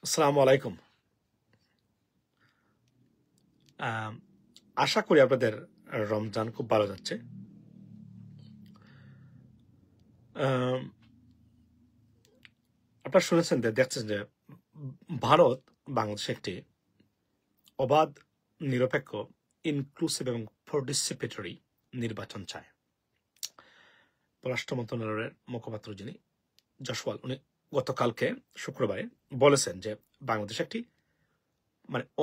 আসসালামু আলাইকুম। আশা করি আপনাদের রমজান খুব ভালো যাচ্ছে। আপনারা শুনেছেন দেখছেন যে ভারত বাংলাদেশে একটি অবাধ, নিরপেক্ষ, ইনক্লুসিভ এবং পার্টিসিপেটরি নির্বাচন চায়। পররাষ্ট্র মন্ত্রণালয়ের মুখপাত্র যিনি জসওয়াল, উনি গতকালকে শুক্রবারে বলেছেন যে বাংলাদেশ একটি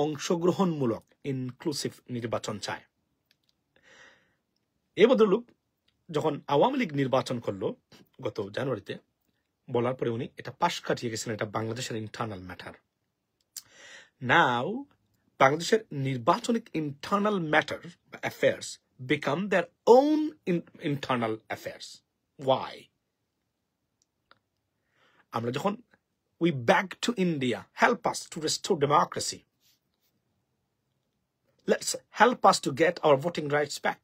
অংশগ্রহণমূলক ইনক্লুসিভ নির্বাচন চায়। এই ভদ্রলোক যখন আওয়ামী লীগ নির্বাচন করলো গত জানুয়ারিতে, বলার পরে উনি এটা পাশ কাটিয়ে গেছেন, এটা বাংলাদেশের ইন্টারনাল ম্যাটার। নাও বাংলাদেশের নির্বাচনিক ইন্টারনাল ম্যাটার বা affairs become their own internal affairs. Why? আমরা যখন we beg to India, help us to restore democracy. Let's help us to get our voting rights back.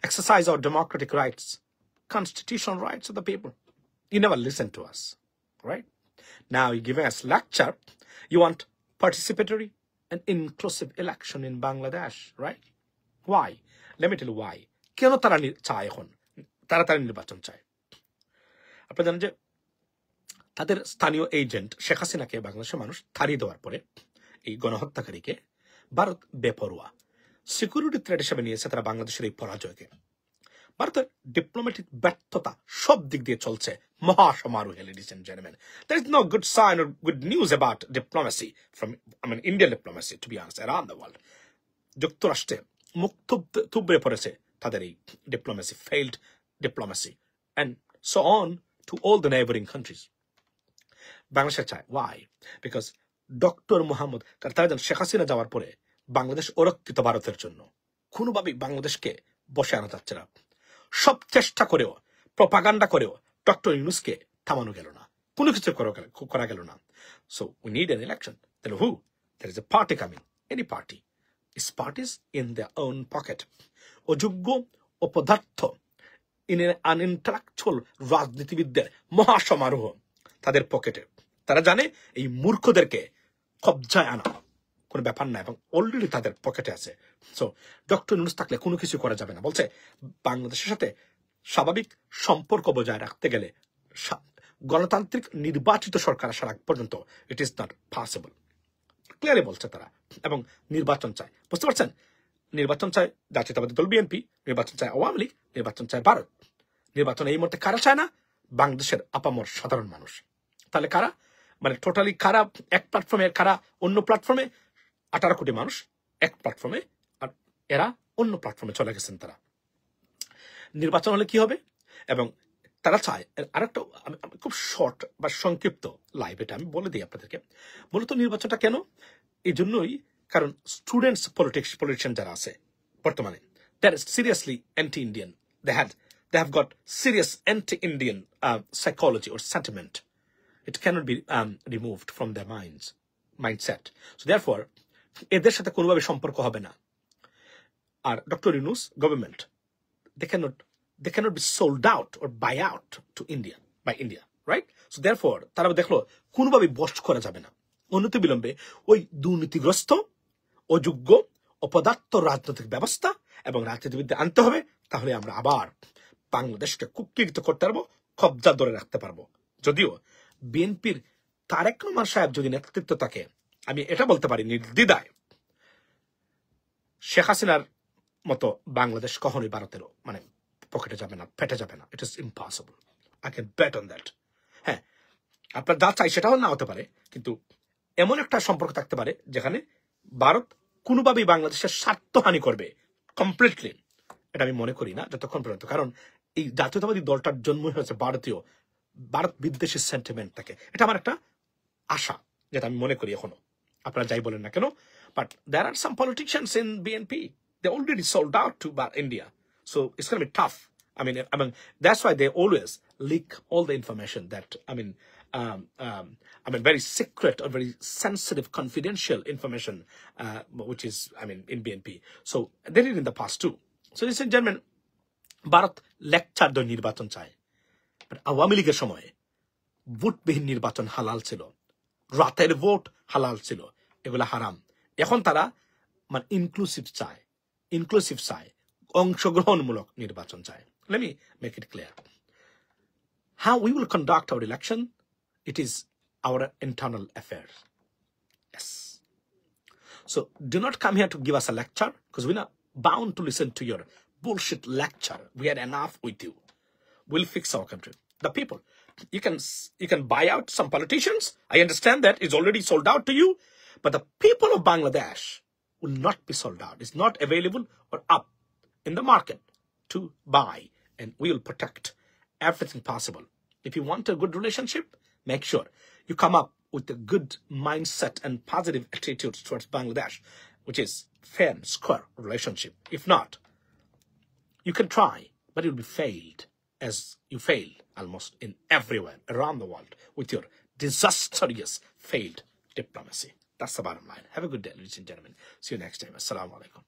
Exercise our democratic rights, constitutional rights of the people. You never listen to us, right? Now you're giving us lecture. You want participatory and inclusive election in Bangladesh, right? Why? Let me tell you why. কেন তারা চায় এখন তাড়াতাড়ি নির্বাচন চায়? আপনারা জানেন যে তাদের স্থানীয় এজেন্ট শেখ হাসিনাকে বাংলাদেশের মানুষ তাড়িয়ে দেওয়ার পরে এই গণহত্যাকারীকে ভারত বেপরোয়া সিকিউরিটি থ্রেট হিসেবে নিয়েছে তারা বাংলাদেশের এই পরাজয়কে। ভারতের ডিপ্লোম্যাটিক ব্যর্থতা সব দিক দিয়ে চলছে মহাসমারোহে, ladies and gentlemen. There is no good sign or good news about diplomacy from, Indian diplomacy, to be honest, around the world. যুক্তরাষ্ট্রে মুখ থুবড়ে পড়েছে তাদের এই diplomacy, failed diplomacy, and so on to all the neighboring countries. Bangladesh চায়। Why? Because doctor Mohammad, তারা যেন শেখ হাসিনা যাওয়ার পরে বাংলাদেশ অরক্ষিত ভারতের জন্য কোনোভাবেই বাংলাদেশকে বসে আনা যাচ্ছে না। সব চেষ্টা করেও, প্রপাগান্ডা করেও ডক্টর ইউনূসকে থামানো গেল না, কোনো কিছু করা গেল না। So we need an election. তাহলে who? There is a party coming, any party. Is parties in their own pocket. অযোগ্য, অপদার্থ, আনইন্টালেকচুয়াল রাজনীতিবিদদের মহাসমারোহ তাদের পকেটে। তারা জানে এই মূর্খদেরকে কবজায় আনা কোনো ব্যাপার না, এবং অলরেডি তাদের পকেটে আছে। সো ডক্টর ইউনূস থাকলে কোনো কিছু করা যাবে না। বলছে বাংলাদেশের সাথে স্বাভাবিক সম্পর্ক বজায় রাখতে গেলে গণতান্ত্রিক নির্বাচিত সরকার আসার আগ পর্যন্ত it is not possible. Clearly বলছে তারা। এবং নির্বাচন চায়, বুঝতে পারছেন? নির্বাচন চায় জাতীয়তাবাদী দল বিএনপি, নির্বাচন চায় আওয়ামী লীগ, নির্বাচন চায় ভারত। নির্বাচন এই মুহূর্তে কারা চায় না? বাংলাদেশের আপামর সাধারণ মানুষ। তাহলে কারা? টোটালি কারা এক প্ল্যাটফর্মে, কারা অন্য প্ল্যাটফর্মে? 18 কোটি মানুষ এক প্ল্যাটফর্মে, আর এরা অন্য প্ল্যাটফর্মে চলে গেছেন। তারা নির্বাচন হলে কি হবে? এবং তারা চায় আরেকটা, খুব শর্ট বা সংক্ষিপ্ত লাইভ এটা আমি বলে দিই আপনাদেরকে। মূলত নির্বাচনটা কেন? এই জন্যই কারণ স্টুডেন্টস পলিটিশিয়ান যারা আছে বর্তমানে, they are seriously anti Indian. They have got serious anti Indian psychology or sentiment. It cannot be removed from their mindset. So therefore, এদের সাথে কোনোভাবে সম্পর্ক হবে না। আর doctor Yunus government, they cannot be sold out or buy out to India by India, right? So therefore, তারা দেখলো কোনোভাবে বশ করা যাবে না। অনতি বিলম্বে ওই দুর্নীতিগ্রস্ত, অযোগ্য, অপদার্থ রাজনৈতিক ব্যবস্থা এবং রাজনীতিবিদদের আনতে হবে। তাহলে আমরা আবার বাংলাদেশকে কুক্ষিগত করতে পারবো, কবজা ধরে রাখতে পারবো। যদিও বিএনপির তারেক রহমান সাহেব যদি নেতৃত্ব থাকে, আমি এটা বলতে পারি নির্দ্বিধায়, শেখ হাসিনার মতো বাংলাদেশ কখনোই ভারতের পকেটে যাবে না, ফেটে যাবে না। It is impossible. I can bet on that. হ্যাঁ, আপনার যা চাই সেটাও না হতে পারে, কিন্তু এমন একটা সম্পর্ক থাকতে পারে যেখানে ভারত কোনোভাবেই বাংলাদেশের স্বার্থহানি করবে কমপ্লিটলি। এটা আমি মনে করি না যতক্ষণ পর্যন্ত, কারণ এই জাতীয়তাবাদী দলটার জন্ম হয়েছে ভারত বিদ্বেষী সেন্টিমেন্ট থাকে। এটা আমার একটা আশা, যেটা আমি মনে করি এখনো। আপনারা যাই বলেন না কেন, but there are some politicians in BNP, they already sold out to India, so it's going to be tough. I mean that's why they always leak all the information that very secret or very sensitive confidential information, which is in BNP. So they did in the past too. So ladies and gentlemen, Bharat lecture দিয়ে নির্বাচন চায়। আওয়ামী লীগের সময়ে ভোটবিহীন নির্বাচন হালাল ছিল, রাতের vote হালাল ছিল, এগুলা হারাম। এখন তারা মানে ইনক্লুসিভ চায়, অংশগ্রহণমূলক নির্বাচন চায়। Let me make it clear. How we will conduct our election, it is our internal affairs. Yes. So do not come here to give us a lecture, because we're not bound to listen to your bullshit lecture. We had enough with you. We'll fix our country. The people, you can buy out some politicians. I understand that it's already sold out to you, but the people of Bangladesh will not be sold out. It's not available or up in the market to buy, and we will protect everything possible. If you want a good relationship, make sure you come up with a good mindset and positive attitudes towards Bangladesh, which is fair and square relationship. If not, you can try, but you'll be failed, as you fail almost in everywhere around the world with your disastrous failed diplomacy. That's the bottom line. Have a good day, ladies and gentlemen. See you next time. Assalamu alaikum.